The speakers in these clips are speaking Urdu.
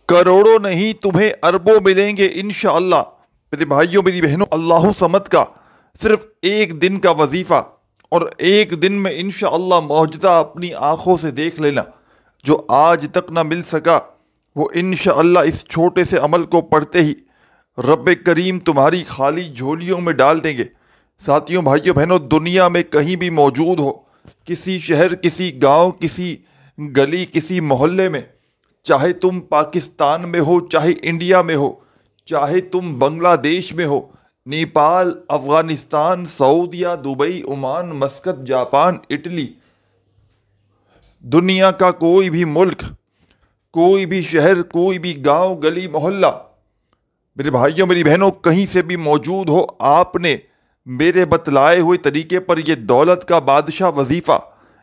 کروڑوں نہیں تمہیں اربوں ملیں گے انشاءاللہ۔ میرے بھائیوں میری بہنوں، اللہ سمد کا صرف ایک دن کا وظیفہ اور ایک دن میں انشاءاللہ معجزہ اپنی آنکھوں سے دیکھ لینا جو آج تک نہ مل سکا، وہ انشاءاللہ اس چھوٹے سے عمل کو پڑھتے ہی رب کریم تمہاری خالی جھولیوں میں ڈال دیں گے۔ ساتھیوں، بھائیوں بہنوں، دنیا میں کہیں بھی موجود ہو، کسی شہر، کسی گاؤں، کسی گلی، کسی محلے میں، چاہے تم پاکستان میں ہو، چاہے انڈیا میں ہو، چاہے تم بنگلہ دیش میں ہو، نیپال، افغانستان، سعودیہ، Dubai, Oman, Muscat, Japan, Italy, دنیا کا کوئی بھی ملک، کوئی بھی شہر، کوئی بھی گاؤں، گلی، محلہ، میرے بھائیوں میری بہنوں، کہیں سے بھی موجود ہو، آپ نے میرے بتلائے ہوئے طریقے پر یہ دولت کا بادشاہ وظیفہ،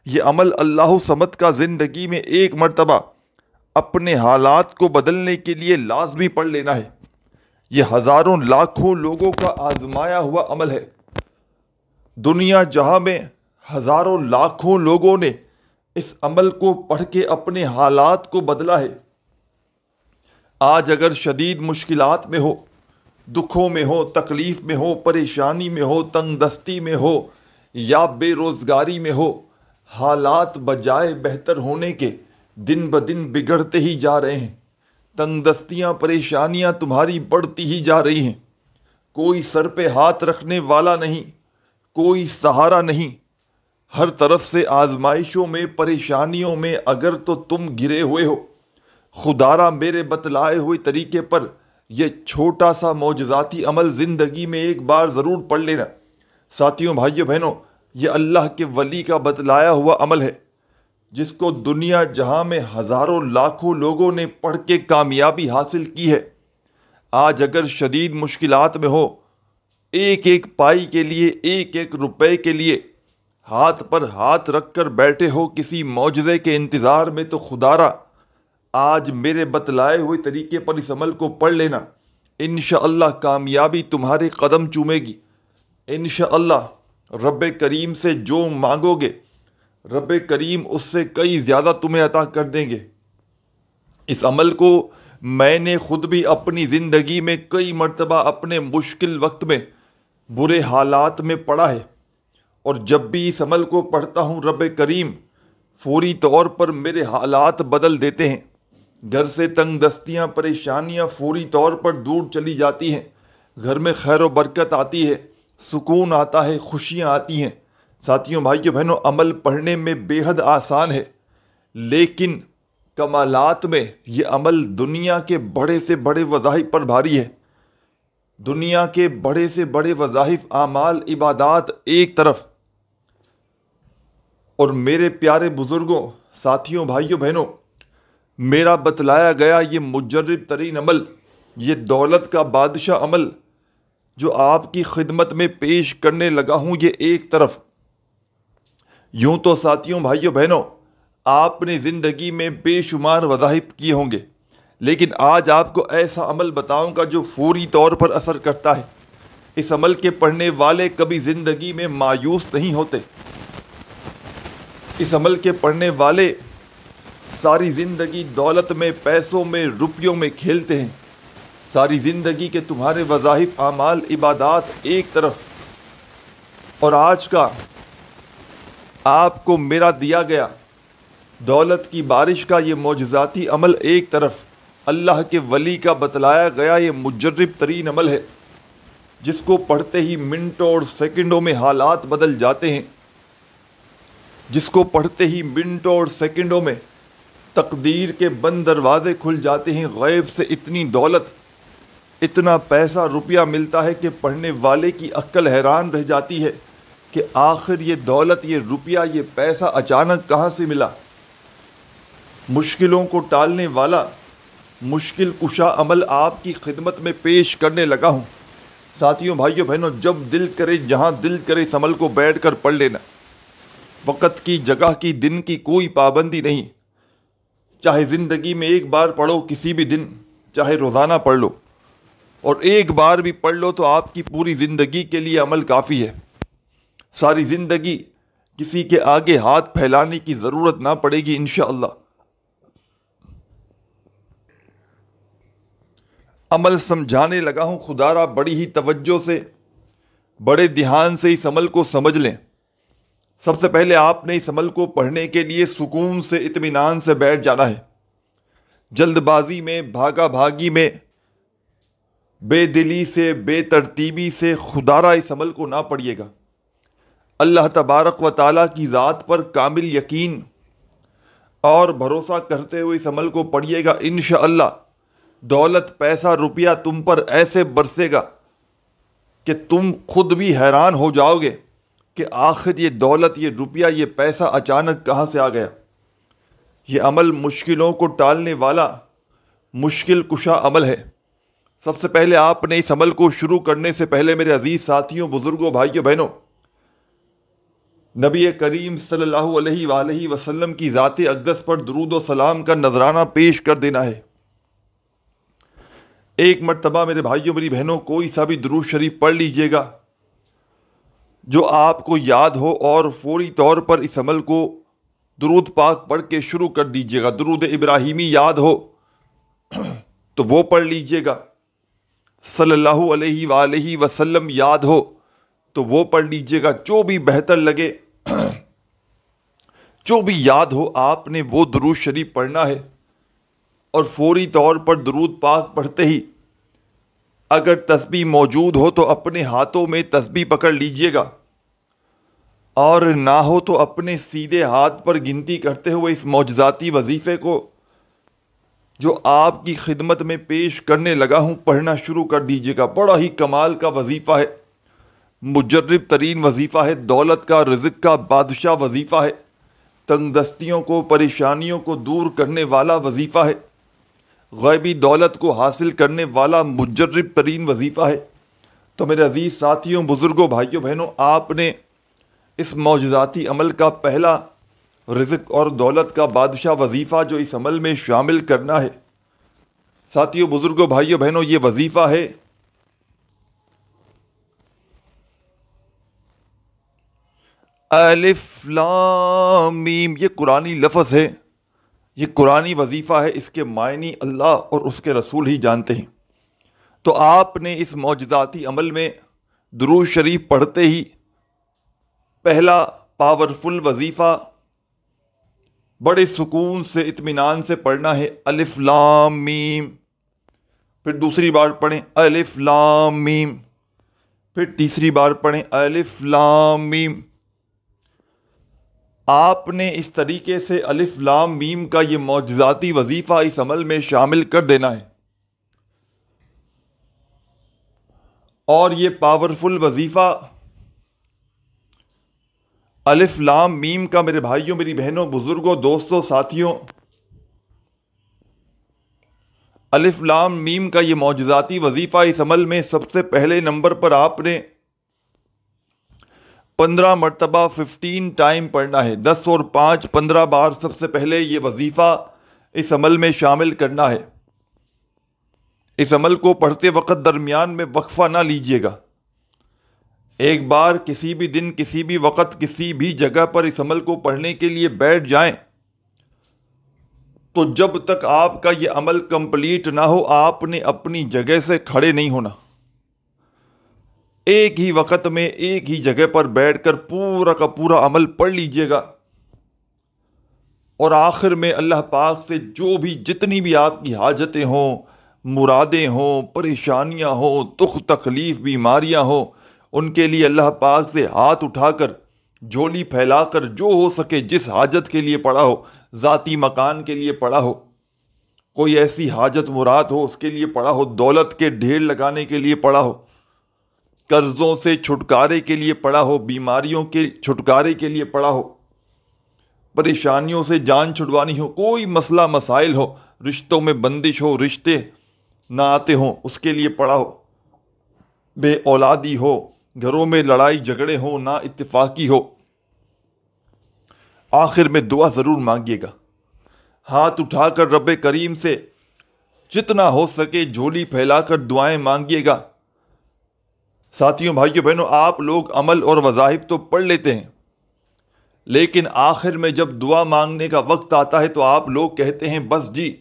یہ عمل اللہ صمد کا زندگی میں ایک مرتبہ اپنے حالات کو بدلنے کے لیے لازمی پڑھ لینا ہے۔ یہ ہزاروں لاکھوں لوگوں کا آزمایا ہوا عمل ہے۔ دنیا جہاں میں ہزاروں لاکھوں لوگوں نے اس عمل کو پڑھ کے اپنے حالات کو بدلا ہے۔ آج اگر شدید مشکلات میں ہو، دکھوں میں ہو، تکلیف میں ہو، پریشانی میں ہو، تنگ دستی میں ہو یا بے روزگاری میں ہو، حالات بجائے بہتر ہونے کے دن بدن بگڑتے ہی جا رہے ہیں۔ تنگ دستیاں، پریشانیاں تمہاری بڑھتی ہی جا رہی ہیں۔ کوئی سر پہ ہاتھ رکھنے والا نہیں، کوئی سہارا نہیں، ہر طرف سے آزمائشوں میں، پریشانیوں میں اگر تو تم گرے ہوئے ہو، خدارا میرے بتلائے ہوئے طریقے پر یہ چھوٹا سا معجزاتی عمل زندگی میں ایک بار ضرور پڑھ لینا۔ ساتھیوں، بھائیوں بہنوں، یہ اللہ کے ولی کا بتلایا ہوا عمل ہے جس کو دنیا جہاں میں ہزاروں لاکھوں لوگوں نے پڑھ کے کامیابی حاصل کی ہے۔ آج اگر شدید مشکلات میں ہو، ایک ایک پائی کے لیے، ایک ایک روپے کے لیے ہاتھ پر ہاتھ رکھ کر بیٹھے ہو کسی معجزے کے انتظار میں، تو خدارا آج میرے بتلائے ہوئے طریقے پر اس عمل کو پڑھ لینا۔ انشاءاللہ کامیابی تمہارے قدم چومے گی۔ انشاءاللہ رب کریم سے جو مانگو گے، رب کریم اس سے کئی زیادہ تمہیں عطا کر دیں گے۔ اس عمل کو میں نے خود بھی اپنی زندگی میں کئی مرتبہ اپنے مشکل وقت میں، برے حالات میں پڑھا ہے، اور جب بھی اس عمل کو پڑھتا ہوں رب کریم فوری طور پر میرے حالات بدل دیتے ہیں۔ گھر سے تنگ دستیاں، پریشانیاں فوری طور پر دور چلی جاتی ہیں، گھر میں خیر و برکت آتی ہے، سکون آتا ہے، خوشیاں آتی ہیں۔ ساتھیوں، بھائیوں بہنوں، عمل پڑھنے میں بے حد آسان ہے، لیکن کمالات میں یہ عمل دنیا کے بڑے سے بڑے وظائف پر بھاری ہے۔ دنیا کے بڑے سے بڑے وظائف، اعمال، عبادات ایک طرف، اور میرے پیارے بزرگوں، ساتھیوں، بھائیوں بہنوں، میرا بتلایا گیا یہ مجرب ترین عمل، یہ دولت کا بادشاہ عمل جو آپ کی خدمت میں پیش کرنے لگا ہوں، یہ ایک طرف۔ یوں تو ساتھیوں، بھائیوں بہنوں، آپ نے زندگی میں بے شمار وظائف کیے ہوں گے، لیکن آج آپ کو ایسا عمل بتاؤں گا جو فوری طور پر اثر کرتا ہے۔ اس عمل کے پڑھنے والے کبھی زندگی میں مایوس نہیں ہوتے۔ اس عمل کے پڑھنے والے ساری زندگی دولت میں، پیسوں میں، روپیوں میں کھیلتے ہیں۔ ساری زندگی کے تمہارے وظائف، اعمال، عبادات ایک طرف، اور آج کا آپ کو میرا دیا گیا دولت کی بارش کا یہ معجزاتی عمل ایک طرف، اللہ کے ولی کا بتلایا گیا یہ مجرب ترین عمل ہے جس کو پڑھتے ہی منٹوں اور سیکنڈوں میں حالات بدل جاتے ہیں، جس کو پڑھتے ہی منٹوں اور سیکنڈوں میں تقدیر کے بند دروازے کھل جاتے ہیں۔ غیب سے اتنی دولت، اتنا پیسہ، روپیہ ملتا ہے کہ پڑھنے والے کی عقل حیران رہ جاتی ہے کہ آخر یہ دولت، یہ روپیہ، یہ پیسہ اچانک کہاں سے ملا۔ مشکلوں کو ٹالنے والا مشکل کشا عمل آپ کی خدمت میں پیش کرنے لگا ہوں۔ ساتھیوں، بھائیوں بہنوں، جب دل کرے، جہاں دل کرے، اس عمل کو بیٹھ کر پڑھ لینا۔ وقت کی، جگہ کی، دن کی کوئی پابندی نہیں، چاہے زندگی میں ایک بار پڑھو کسی بھی دن، چاہے روزانہ پڑھ لو، اور ایک بار بھی پڑھ لو تو آپ کی پوری زندگی کے لیے عمل کافی ہے۔ ساری زندگی کسی کے آگے ہاتھ پھیلانے کی ضرورت نہ پڑے گی انشاءاللہ۔ عمل سمجھانے لگا ہوں، خدا را بڑی ہی توجہ سے، بڑے دھیان سے اس عمل کو سمجھ لیں۔ سب سے پہلے آپ نے اس عمل کو پڑھنے کے لیے سکون سے، اطمینان سے بیٹھ جانا ہے۔ جلد بازی میں، بھاگا بھاگی میں، بے دلی سے، بے ترتیبی سے خدا را اس عمل کو نہ پڑھیے گا۔ اللہ تبارک و تعالیٰ کی ذات پر کامل یقین اور بھروسہ کرتے ہوئے اس عمل کو پڑھیے گا۔ انشاءاللہ دولت، پیسہ، روپیہ تم پر ایسے برسے گا کہ تم خود بھی حیران ہو جاؤ گے کہ آخر یہ دولت، یہ روپیہ، یہ پیسہ اچانک کہاں سے آ گیا۔ یہ عمل مشکلوں کو ٹالنے والا، مشکل کشا عمل ہے۔ سب سے پہلے آپ نے اس عمل کو شروع کرنے سے پہلے میرے عزیز ساتھیوں، بزرگوں، بھائیوں، بہنوں، نبی کریم صلی اللہ علیہ وآلہ وسلم کی ذات اقدس پر درود و سلام کا نذرانہ پیش کر دینا ہے۔ ایک مرتبہ میرے بھائیوں، میری بہنوں، کوئی سا بھی درود شریف پڑھ لیجئے گا جو آپ کو یاد ہو، اور فوری طور پر اس عمل کو درود پاک پڑھ کے شروع کر دیجئے گا۔ درود ابراہیمی یاد ہو تو وہ پڑھ لیجئے گا، صلی اللہ علیہ وآلہ وسلم یاد ہو تو وہ پڑھ لیجئے گا، جو بھی بہتر لگے، جو بھی یاد ہو آپ نے وہ درود شریف پڑھنا ہے۔ اور فوری طور پر درود پاک پڑھتے ہی اگر تسبیح موجود ہو تو اپنے ہاتھوں میں تسبیح پکڑ لیجئے گا، اور نہ ہو تو اپنے سیدھے ہاتھ پر گنتی کرتے ہوئے اس معجزاتی وظیفے کو جو آپ کی خدمت میں پیش کرنے لگا ہوں پڑھنا شروع کر دیجئے گا۔ بڑا ہی کمال کا وظیفہ ہے، مجرب ترین وظیفہ ہے، دولت کا، رزق کا بادشاہ وظیفہ ہے، تنگ دستیوں کو، پریشانیوں کو دور کرنے والا وظیفہ ہے، غیبی دولت کو حاصل کرنے والا مجرب ترین وظیفہ ہے۔ تو میرے عزیز ساتھیوں، بزرگوں، بھائیوں، بہنوں، آپ نے اس معجزاتی عمل کا پہلا رزق اور دولت کا بادشاہ وظیفہ جو اس عمل میں شامل کرنا ہے، ساتھیوں، بزرگوں، بھائیوں، بہنوں، یہ وظیفہ ہے الف لام میم۔ یہ قرآنی لفظ ہے، یہ قرآنی وظیفہ ہے، اس کے معنی اللہ اور اس کے رسول ہی جانتے ہیں۔ تو آپ نے اس معجزاتی عمل میں درود شریف پڑھتے ہی پہلا پاورفل وظیفہ بڑے سکون سے، اطمینان سے پڑھنا ہے، الف لام میم۔ پھر دوسری بار پڑھیں الف لام میم، پھر تیسری بار پڑھیں الف لام میم۔ آپ نے اس طریقے سے الف لام میم کا یہ معجزاتی وظیفہ اس عمل میں شامل کر دینا ہے، اور یہ پاورفل وظیفہ الف لام میم کا میرے بھائیوں، میری بہنوں، بزرگوں، دوستوں، ساتھیوں، الف لام میم کا یہ معجزاتی وظیفہ اس عمل میں سب سے پہلے نمبر پر آپ نے 15 مرتبہ 15 ٹائم پڑھنا ہے۔ 10 اور 5 15 بار سب سے پہلے یہ وظیفہ اس عمل میں شامل کرنا ہے۔ اس عمل کو پڑھتے وقت درمیان میں وقفہ نہ لیجیے گا۔ ایک بار کسی بھی دن، کسی بھی وقت، کسی بھی جگہ پر اس عمل کو پڑھنے کے لیے بیٹھ جائیں تو جب تک آپ کا یہ عمل کمپلیٹ نہ ہو آپ نے اپنی جگہ سے کھڑے نہیں ہونا۔ ایک ہی وقت میں ایک ہی جگہ پر بیٹھ کر پورا کا پورا عمل پڑھ لیجئے گا، اور آخر میں اللہ پاک سے جو بھی، جتنی بھی آپ کی حاجتیں ہوں، مرادیں ہوں، پریشانیاں ہوں، دکھ تکلیف، بیماریاں ہوں، ان کے لیے اللہ پاک سے ہاتھ اٹھا کر، جھولی پھیلا کر، جو ہو سکے، جس حاجت کے لیے پڑا ہو، ذاتی مکان کے لیے پڑا ہو، کوئی ایسی حاجت مراد ہو اس کے لیے پڑا ہو، دولت کے ڈھیر لگانے کے لیے پڑا ہو، قرضوں سے چھٹکارے کے لیے پڑا ہو، بیماریوں کے چھٹکارے کے لیے پڑا ہو، پریشانیوں سے جان چھڑوانی ہو، کوئی مسئلہ مسائل ہو، رشتوں میں بندش ہو، رشتے نہ آتے ہوں، اس کے لیے پڑا ہو، بے اولادی ہو، گھروں میں لڑائی جھگڑے ہوں، نا اتفاقی ہو، آخر میں دعا ضرور مانگیے گا۔ ہاتھ اٹھا کر رب کریم سے جتنا ہو سکے جھولی پھیلا کر دعائیں مانگیے گا۔ ساتھیوں، بھائیوں، بہنوں، آپ لوگ عمل اور وظائف تو پڑھ لیتے ہیں، لیکن آخر میں جب دعا مانگنے کا وقت آتا ہے تو آپ لوگ کہتے ہیں بس جی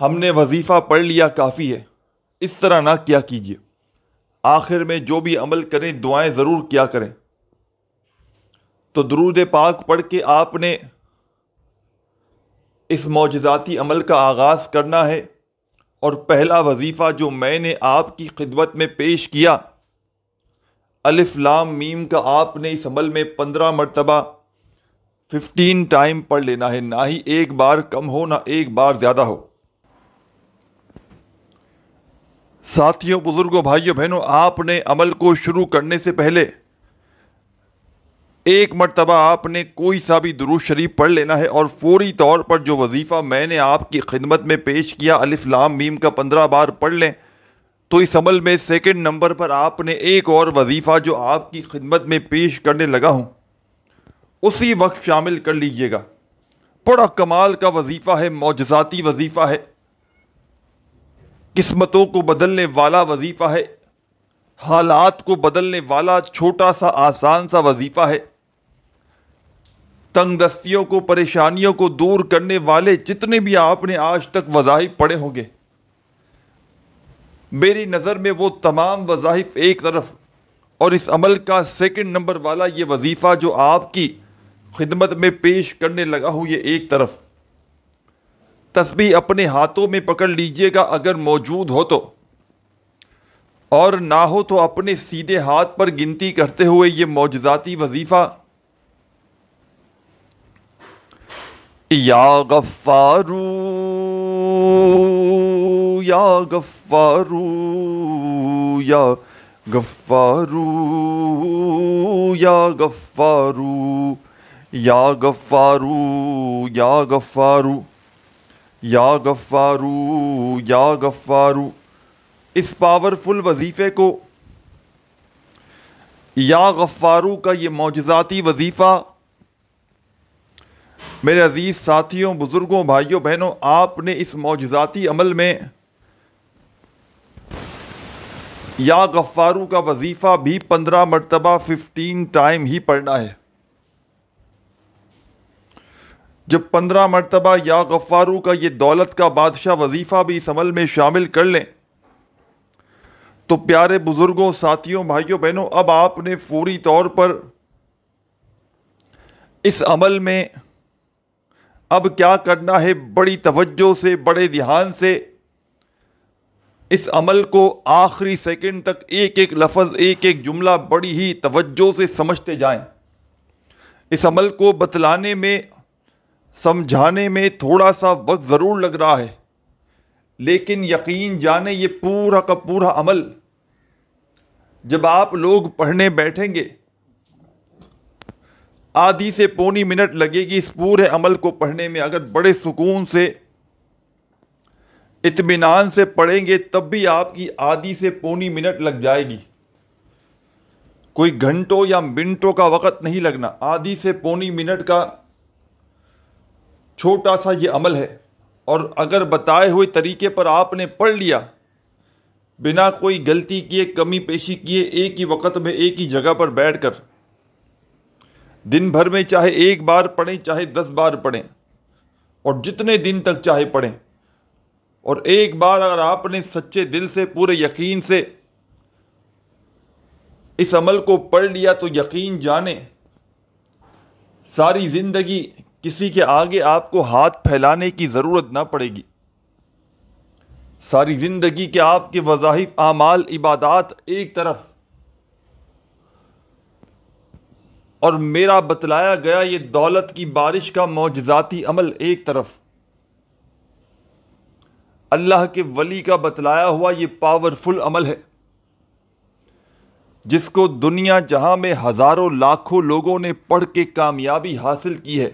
ہم نے وظیفہ پڑھ لیا کافی ہے، اس طرح نہ کیا کیجیے۔ آخر میں جو بھی عمل کریں دعائیں ضرور کیا کریں۔ تو درود پاک پڑھ کے آپ نے اس معجزاتی عمل کا آغاز کرنا ہے، اور پہلا وظیفہ جو میں نے آپ کی خدمت میں پیش کیا، الف لام میم کا آپ نے اس عمل میں 15 مرتبہ 15 ٹائم پڑھ لینا ہے، نہ ہی ایک بار کم ہو نہ ایک بار زیادہ ہو۔ ساتھیوں، بزرگوں، بھائیوں، بہنوں، آپ نے عمل کو شروع کرنے سے پہلے ایک مرتبہ آپ نے کوئی سا بھی درود شریف پڑھ لینا ہے، اور فوری طور پر جو وظیفہ میں نے آپ کی خدمت میں پیش کیا الف لام میم کا 15 بار پڑھ لیں، تو اس عمل میں سیکنڈ نمبر پر آپ نے ایک اور وظیفہ جو آپ کی خدمت میں پیش کرنے لگا ہوں اسی وقت شامل کر لیجئے گا۔ بڑا کمال کا وظیفہ ہے، معجزاتی وظیفہ ہے، قسمتوں کو بدلنے والا وظیفہ ہے، حالات کو بدلنے والا چھوٹا سا آسان سا وظیفہ ہے، تنگ دستیوں کو، پریشانیوں کو دور کرنے والے جتنے بھی آپ نے آج تک وظائف پڑھے ہوں گے، میری نظر میں وہ تمام وظائف ایک طرف، اور اس عمل کا سیکنڈ نمبر والا یہ وظیفہ جو آپ کی خدمت میں پیش کرنے لگا ہوں یہ ایک طرف۔ تسبیح اپنے ہاتھوں میں پکڑ لیجئے گا اگر موجود ہو تو، اور نہ ہو تو اپنے سیدھے ہاتھ پر گنتی کرتے ہوئے یہ معجزاتی وظیفہ یا غفارو یا غفارو یا غفارو یا غفارو یا غفارو یا غفارو یا غفارو یا غفارو، اس پاورفل وظیفے کو، یا غفارو کا یہ معجزاتی وظیفہ، میرے عزیز ساتھیوں، بزرگوں، بھائیوں، بہنوں، آپ نے اس معجزاتی عمل میں یا غفارو کا وظیفہ بھی 15 مرتبہ 15 ٹائم ہی پڑھنا ہے۔ جب 15 مرتبہ یا غفارو کا یہ دولت کا بادشاہ وظیفہ بھی اس عمل میں شامل کر لیں تو پیارے بزرگوں، ساتھیوں، بھائیوں، بہنوں، اب آپ نے فوری طور پر اس عمل میں اب کیا کرنا ہے، بڑی توجہ سے، بڑے دھیان سے اس عمل کو آخری سیکنڈ تک ایک ایک لفظ، ایک ایک جملہ بڑی ہی توجہ سے سمجھتے جائیں۔ اس عمل کو بتلانے میں، سمجھانے میں تھوڑا سا وقت ضرور لگ رہا ہے، لیکن یقین جانیں یہ پورا کا پورا عمل جب آپ لوگ پڑھنے بیٹھیں گے، آدھی سے پونی منٹ لگے گی اس پورے عمل کو پڑھنے میں۔ اگر بڑے سکون سے، اطمینان سے پڑھیں گے تب بھی آپ کی آدھی سے پونی منٹ لگ جائے گی، کوئی گھنٹوں یا منٹوں کا وقت نہیں لگنا، آدھی سے پونی منٹ کا چھوٹا سا یہ عمل ہے، اور اگر بتائے ہوئے طریقے پر آپ نے پڑھ لیا بنا کوئی غلطی کیے، کمی پیشی کیے، ایک ہی وقت میں ایک ہی جگہ پر بیٹھ کر دن بھر میں چاہے ایک بار پڑھیں چاہے 10 بار پڑھیں، اور جتنے دن تک چاہے پڑھیں، اور ایک بار اگر آپ نے سچے دل سے، پورے یقین سے اس عمل کو پڑھ لیا تو یقین جانیں ساری زندگی کسی کے آگے آپ کو ہاتھ پھیلانے کی ضرورت نہ پڑے گی۔ ساری زندگی کے آپ کے وظائف، اعمال، عبادات ایک طرف، اور میرا بتلایا گیا یہ دولت کی بارش کا معجزاتی عمل ایک طرف، اللہ کے ولی کا بتلایا ہوا یہ پاورفل عمل ہے جس کو دنیا جہاں میں ہزاروں لاکھوں لوگوں نے پڑھ کے کامیابی حاصل کی ہے،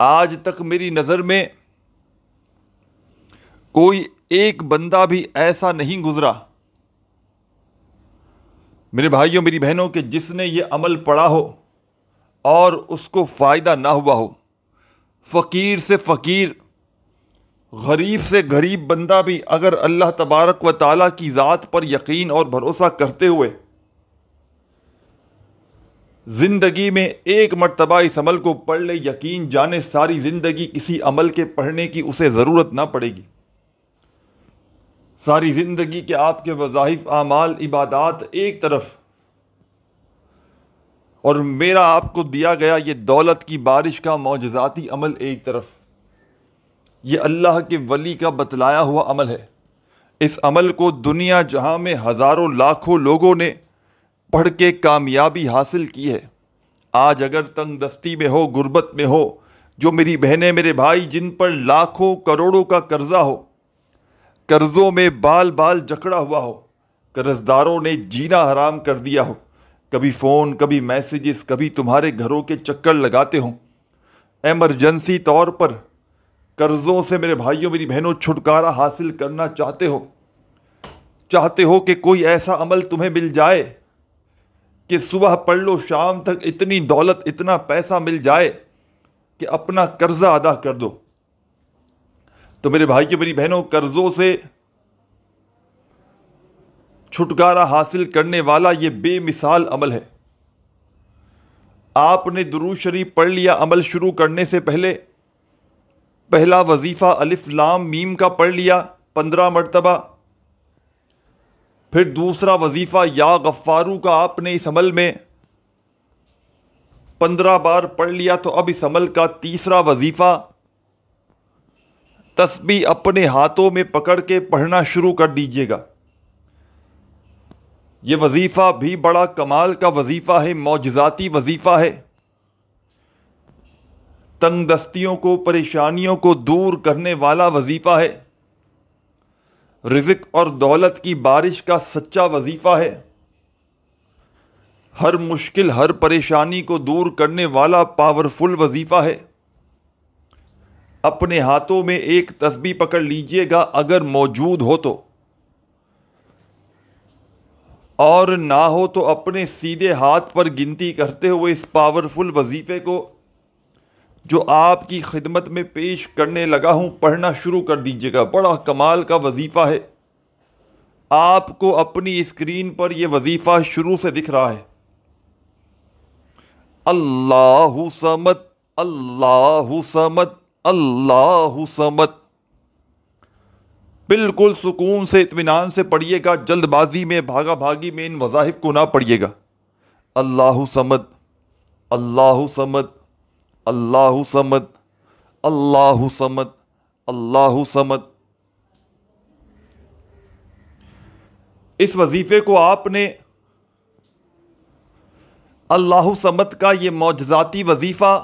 آج تک میری نظر میں کوئی ایک بندہ بھی ایسا نہیں گزرا میرے بھائیوں، میری بہنوں، کہ جس نے یہ عمل پڑھا ہو اور اس کو فائدہ نہ ہوا ہو۔ فقیر سے فقیر، غریب سے غریب بندہ بھی اگر اللہ تبارک و تعالیٰ کی ذات پر یقین اور بھروسہ کرتے ہوئے زندگی میں ایک مرتبہ اس عمل کو پڑھ لے، یقین جانے ساری زندگی کسی عمل کے پڑھنے کی اسے ضرورت نہ پڑے گی۔ ساری زندگی کے آپ کے وظائف، اعمال، عبادات ایک طرف، اور میرا آپ کو دیا گیا یہ دولت کی بارش کا معجزاتی عمل ایک طرف۔ یہ اللہ کے ولی کا بتلایا ہوا عمل ہے۔ اس عمل کو دنیا جہاں میں ہزاروں لاکھوں لوگوں نے پڑھ کے کامیابی حاصل کی ہے۔ آج اگر تنگ دستی میں ہو، غربت میں ہو، جو میری بہنیں، میرے بھائی جن پر لاکھوں کروڑوں کا قرضہ ہو، قرضوں میں بال بال جکڑا ہوا ہو، قرض داروں نے جینا حرام کر دیا ہو، کبھی فون، کبھی میسیجز، کبھی تمہارے گھروں کے چکر لگاتے ہوں، ایمرجنسی طور پر قرضوں سے میرے بھائیوں، میری بہنوں چھٹکارا حاصل کرنا چاہتے ہو کہ کوئی ایسا عمل تمہیں مل جائے کہ صبح پڑھ لو شام تک اتنی دولت، اتنا پیسہ مل جائے کہ اپنا قرضہ ادا کر دو، تو میرے بھائیوں، میری بہنوں، قرضوں سے چھٹکارا حاصل کرنے والا یہ بے مثال عمل ہے۔ آپ نے درود شریف پڑھ لیا عمل شروع کرنے سے پہلے، پہلا وظیفہ الف لام میم کا پڑھ لیا 15 مرتبہ، پھر دوسرا وظیفہ یا غفارو کا آپ نے اس عمل میں 15 بار پڑھ لیا، تو اب اس عمل کا تیسرا وظیفہ تسبیح اپنے ہاتھوں میں پکڑ کے پڑھنا شروع کر دیجیے گا۔ یہ وظیفہ بھی بڑا کمال کا وظیفہ ہے، معجزاتی وظیفہ ہے، تنگ دستیوں کو، پریشانیوں کو دور کرنے والا وظیفہ ہے، رزق اور دولت کی بارش کا سچا وظیفہ ہے، ہر مشکل، ہر پریشانی کو دور کرنے والا پاورفل وظیفہ ہے۔ اپنے ہاتھوں میں ایک تسبیح پکڑ لیجئے گا اگر موجود ہو تو، اور نہ ہو تو اپنے سیدھے ہاتھ پر گنتی کرتے ہوئے اس پاورفل وظیفے کو جو آپ کی خدمت میں پیش کرنے لگا ہوں پڑھنا شروع کر دیجیے گا۔ بڑا کمال کا وظیفہ ہے۔ آپ کو اپنی اسکرین پر یہ وظیفہ شروع سے دکھ رہا ہے۔ اللہ صمد، اللہ صمد، اللہ صمد۔ بالکل سکون سے، اطمینان سے پڑھیے گا، جلد بازی میں، بھاگا بھاگی میں ان وظائف کو نہ پڑھیے گا۔ اللہ صمد، اللہ صمد، اللہ صمد، اللہ صمد، اللہ صمد۔ اس وظیفے کو آپ نے اللہ صمد کا یہ معجزاتی وظیفہ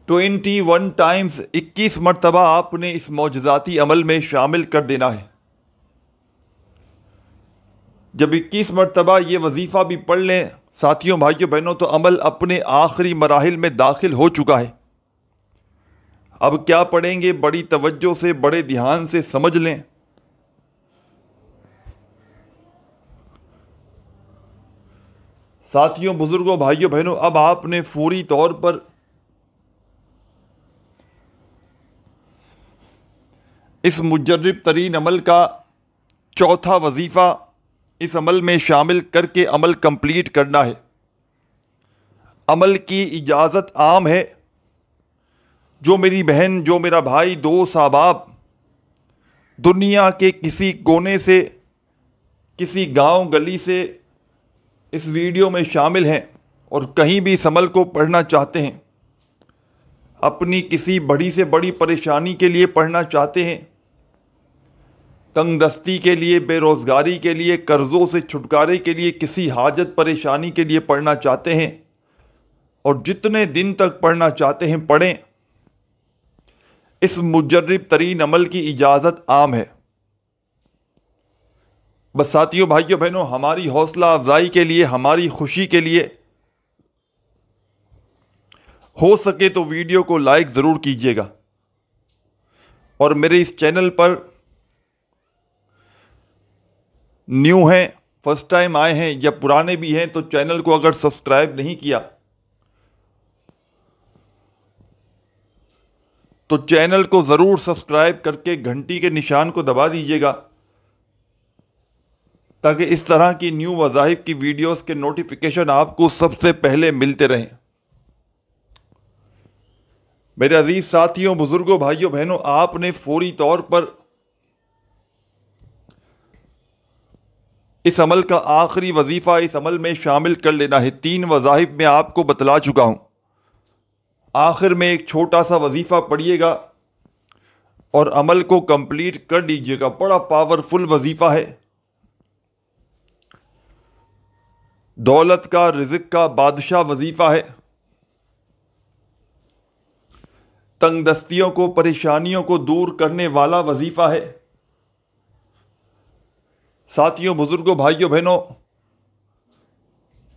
21 ٹائمز، 21 مرتبہ آپ نے اس معجزاتی عمل میں شامل کر دینا ہے۔ جب 21 مرتبہ یہ وظیفہ بھی پڑھ لیں ساتھیوں، بھائیوں، بہنوں، تو عمل اپنے آخری مراحل میں داخل ہو چکا ہے۔ اب کیا پڑھیں گے؟ بڑی توجہ سے، بڑے دھیان سے سمجھ لیں۔ ساتھیوں، بزرگوں، بھائیوں، بہنوں، اب آپ نے فوری طور پر اس مجرب ترین عمل کا چوتھا وظیفہ اس عمل میں شامل کر کے عمل کمپلیٹ کرنا ہے۔ عمل کی اجازت عام ہے۔ جو میری بہن، جو میرا بھائی، دوست، احباب دنیا کے کسی کونے سے، کسی گاؤں گلی سے اس ویڈیو میں شامل ہیں اور کہیں بھی اس عمل کو پڑھنا چاہتے ہیں، اپنی کسی بڑی سے بڑی پریشانی کے لیے پڑھنا چاہتے ہیں، تنگ دستی کے لیے، بے روزگاری کے لیے، قرضوں سے چھٹکارے کے لیے، کسی حاجت پریشانی کے لیے پڑھنا چاہتے ہیں، اور جتنے دن تک پڑھنا چاہتے ہیں پڑھیں۔ اس مجرب ترین عمل کی اجازت عام ہے۔ بس ساتھیوں، بھائیوں، بہنوں، ہماری حوصلہ افزائی کے لیے، ہماری خوشی کے لیے ہو سکے تو ویڈیو کو لائک ضرور کیجیے گا، اور میرے اس چینل پر نیو ہیں، فرسٹ ٹائم آئے ہیں یا پرانے بھی ہیں، تو چینل کو اگر سبسکرائب نہیں کیا تو چینل کو ضرور سبسکرائب کر کے گھنٹی کے نشان کو دبا دیجیے گا، تاکہ اس طرح کی نیو وظائف کی ویڈیوز کے نوٹیفیکیشن آپ کو سب سے پہلے ملتے رہیں۔ میرے عزیز ساتھیوں، بزرگوں، بھائیوں، بہنوں، آپ نے فوری طور پر اس عمل کا آخری وظیفہ اس عمل میں شامل کر لینا ہے۔ 3 وظائف میں آپ کو بتلا چکا ہوں، آخر میں ایک چھوٹا سا وظیفہ پڑھیے گا اور عمل کو کمپلیٹ کر دیجیے گا۔ بڑا پاورفل وظیفہ ہے، دولت کا، رزق کا بادشاہ وظیفہ ہے، تنگ دستیوں کو، پریشانیوں کو دور کرنے والا وظیفہ ہے۔ ساتھیوں، بزرگوں، بھائیوں، بہنوں،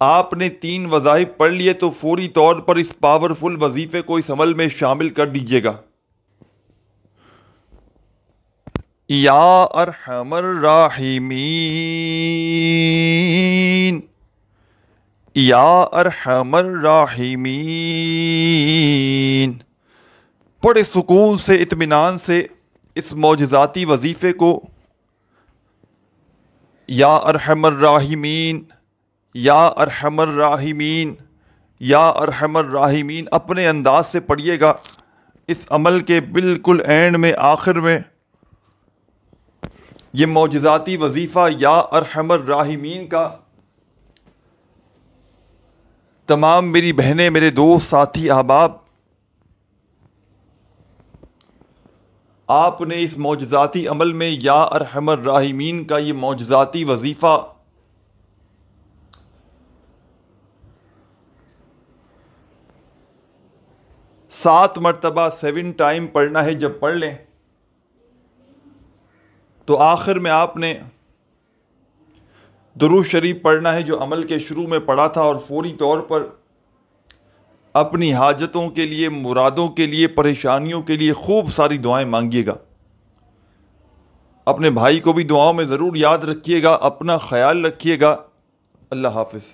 آپ نے 3 وظائف پڑھ لیے تو فوری طور پر اس پاورفل وظیفے کو اس عمل میں شامل کر دیجیے گا۔ یا ارحم الراحمین، یا ارحم الراحمین، بڑے سکون سے، اطمینان سے اس معجزاتی وظیفے کو یا ارحم الراحمین، یا ارحم الراحمین، یا ارحم الراحمین اپنے انداز سے پڑھیے گا۔ اس عمل کے بالکل اینڈ میں، آخر میں، یہ معجزاتی وظیفہ یا ارحم الراحمین کا تمام میری بہنیں، میرے دوست، ساتھی، احباب، آپ نے اس معجزاتی عمل میں یا ارحم الراحمین کا یہ معجزاتی وظیفہ سات مرتبہ 7 ٹائم پڑھنا ہے۔ جب پڑھ لیں تو آخر میں آپ نے درود شریف پڑھنا ہے جو عمل کے شروع میں پڑھا تھا، اور فوری طور پر اپنی حاجتوں کے لیے، مرادوں کے لیے، پریشانیوں کے لیے خوب ساری دعائیں مانگیے گا۔ اپنے بھائی کو بھی دعاؤں میں ضرور یاد رکھیے گا۔ اپنا خیال رکھیے گا۔ اللہ حافظ۔